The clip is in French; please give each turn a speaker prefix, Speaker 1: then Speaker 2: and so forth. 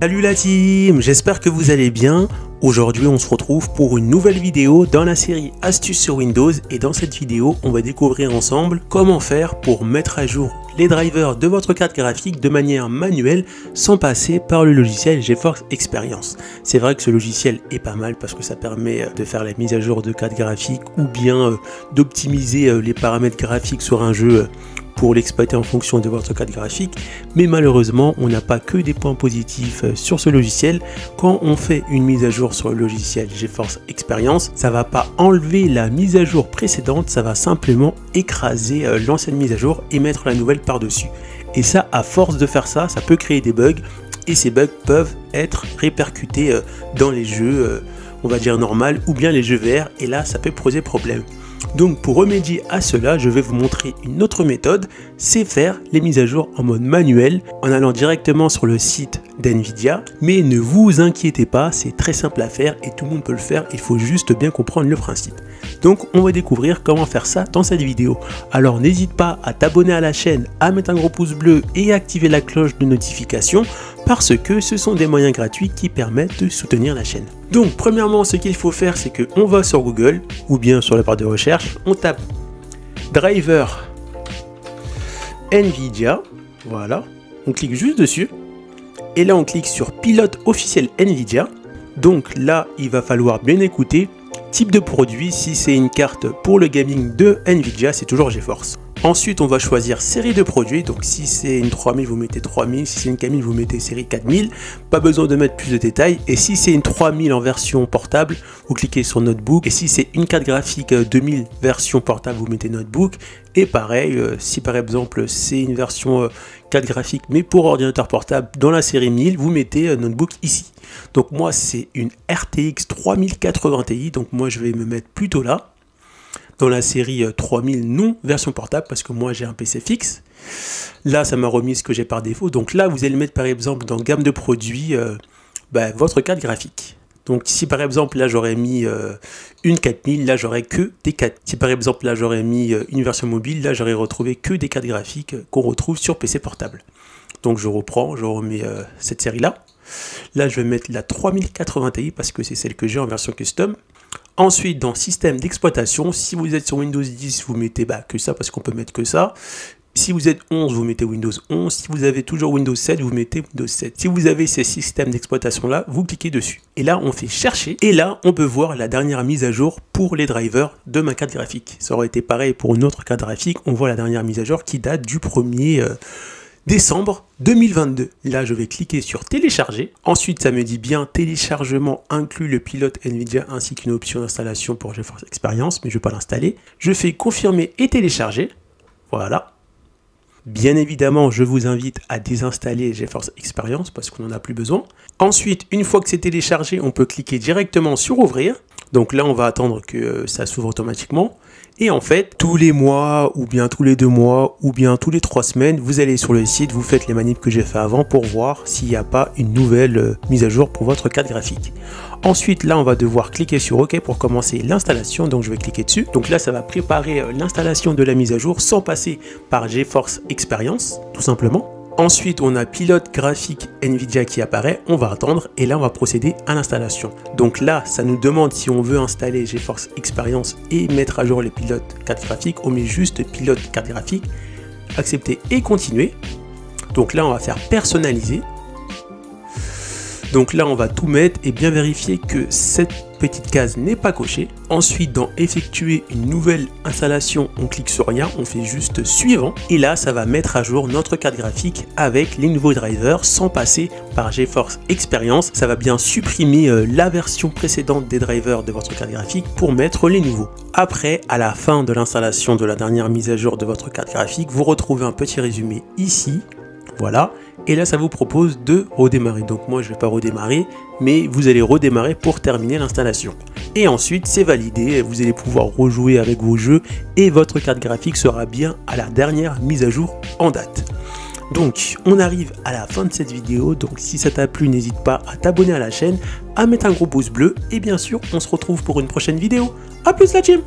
Speaker 1: Salut la team, j'espère que vous allez bien. Aujourd'hui on se retrouve pour une nouvelle vidéo dans la série Astuces sur Windows et dans cette vidéo on va découvrir ensemble comment faire pour mettre à jour les drivers de votre carte graphique de manière manuelle sans passer par le logiciel GeForce Experience. C'est vrai que ce logiciel est pas mal parce que ça permet de faire la mise à jour de carte graphique ou bien d'optimiser les paramètres graphiques sur un jeu pour l'exploiter en fonction de votre carte graphique, mais malheureusement on n'a pas que des points positifs sur ce logiciel. Quand on fait une mise à jour sur le logiciel GeForce Experience, ça va pas enlever la mise à jour précédente, ça va simplement écraser l'ancienne mise à jour et mettre la nouvelle par-dessus. Et ça, à force de faire ça, ça peut créer des bugs, et ces bugs peuvent être répercutés dans les jeux, on va dire normal, ou bien les jeux VR, et là ça peut poser problème. Donc pour remédier à cela, je vais vous montrer une autre méthode, c'est faire les mises à jour en mode manuel en allant directement sur le site d'NVIDIA. Mais ne vous inquiétez pas, c'est très simple à faire et tout le monde peut le faire, il faut juste bien comprendre le principe. Donc on va découvrir comment faire ça dans cette vidéo. Alors n'hésite pas à t'abonner à la chaîne, à mettre un gros pouce bleu et à activer la cloche de notification parce que ce sont des moyens gratuits qui permettent de soutenir la chaîne. Donc premièrement, ce qu'il faut faire, c'est qu'on va sur Google ou bien sur la barre de recherche, on tape driver NVIDIA, voilà, on clique juste dessus et là on clique sur pilote officiel NVIDIA. Donc là il va falloir bien écouter type de produit, si c'est une carte pour le gaming de NVIDIA, c'est toujours GeForce. Ensuite, on va choisir série de produits, donc si c'est une 3000, vous mettez 3000, si c'est une 4000, vous mettez série 4000, pas besoin de mettre plus de détails, et si c'est une 3000 en version portable, vous cliquez sur Notebook, et si c'est une carte graphique 2000 version portable, vous mettez Notebook, et pareil, si par exemple c'est une version carte graphique, mais pour ordinateur portable, dans la série 1000, vous mettez Notebook ici. Donc moi, c'est une RTX 3080 Ti, donc moi je vais me mettre plutôt là, dans la série 3000 non version portable parce que moi j'ai un PC fixe. Là ça m'a remis ce que j'ai par défaut, donc là vous allez mettre par exemple dans gamme de produits votre carte graphique. Donc si par exemple là j'aurais mis une 4000, là j'aurais que des 4. Si par exemple là j'aurais mis une version mobile, là j'aurais retrouvé que des cartes graphiques qu'on retrouve sur PC portable. Donc je reprends, je remets cette série là. Là je vais mettre la 3080 Ti parce que c'est celle que j'ai en version custom. Ensuite, dans système d'exploitation, si vous êtes sur Windows 10, vous mettez que ça parce qu'on peut mettre que ça. Si vous êtes 11, vous mettez Windows 11. Si vous avez toujours Windows 7, vous mettez Windows 7. Si vous avez ces systèmes d'exploitation là, vous cliquez dessus. Et là, on fait chercher. Et là, on peut voir la dernière mise à jour pour les drivers de ma carte graphique. Ça aurait été pareil pour une autre carte graphique. On voit la dernière mise à jour qui date du 1er décembre 2022. Là, je vais cliquer sur télécharger. Ensuite, ça me dit bien téléchargement inclut le pilote NVIDIA ainsi qu'une option d'installation pour GeForce Experience, mais je ne vais pas l'installer. Je fais confirmer et télécharger. Voilà. Bien évidemment, je vous invite à désinstaller GeForce Experience parce qu'on n'en a plus besoin. Ensuite, une fois que c'est téléchargé, on peut cliquer directement sur ouvrir. Donc là, on va attendre que ça s'ouvre automatiquement. Et en fait, tous les mois, ou bien tous les 2 mois, ou bien tous les 3 semaines, vous allez sur le site, vous faites les manips que j'ai fait avant pour voir s'il n'y a pas une nouvelle mise à jour pour votre carte graphique. Ensuite, là, on va devoir cliquer sur OK pour commencer l'installation. Donc, je vais cliquer dessus. Donc là, ça va préparer l'installation de la mise à jour sans passer par GeForce Experience, tout simplement. Ensuite, on a pilote graphique NVIDIA qui apparaît, on va attendre et là on va procéder à l'installation. Donc là, ça nous demande si on veut installer GeForce Experience et mettre à jour les pilotes carte graphique. On met juste pilote carte graphique, accepter et continuer. Donc là, on va faire personnaliser. Donc là, on va tout mettre et bien vérifier que cette petite case n'est pas cochée. Ensuite, dans effectuer une nouvelle installation, on clique sur rien, on fait juste suivant. Et là, ça va mettre à jour notre carte graphique avec les nouveaux drivers sans passer par GeForce Experience. Ça va bien supprimer la version précédente des drivers de votre carte graphique pour mettre les nouveaux. Après, à la fin de l'installation de la dernière mise à jour de votre carte graphique, vous retrouvez un petit résumé ici. Voilà, et là ça vous propose de redémarrer. Donc moi je ne vais pas redémarrer, mais vous allez redémarrer pour terminer l'installation. Et ensuite c'est validé, vous allez pouvoir rejouer avec vos jeux et votre carte graphique sera bien à la dernière mise à jour en date. Donc on arrive à la fin de cette vidéo, donc si ça t'a plu n'hésite pas à t'abonner à la chaîne, à mettre un gros pouce bleu et bien sûr on se retrouve pour une prochaine vidéo. A plus la team!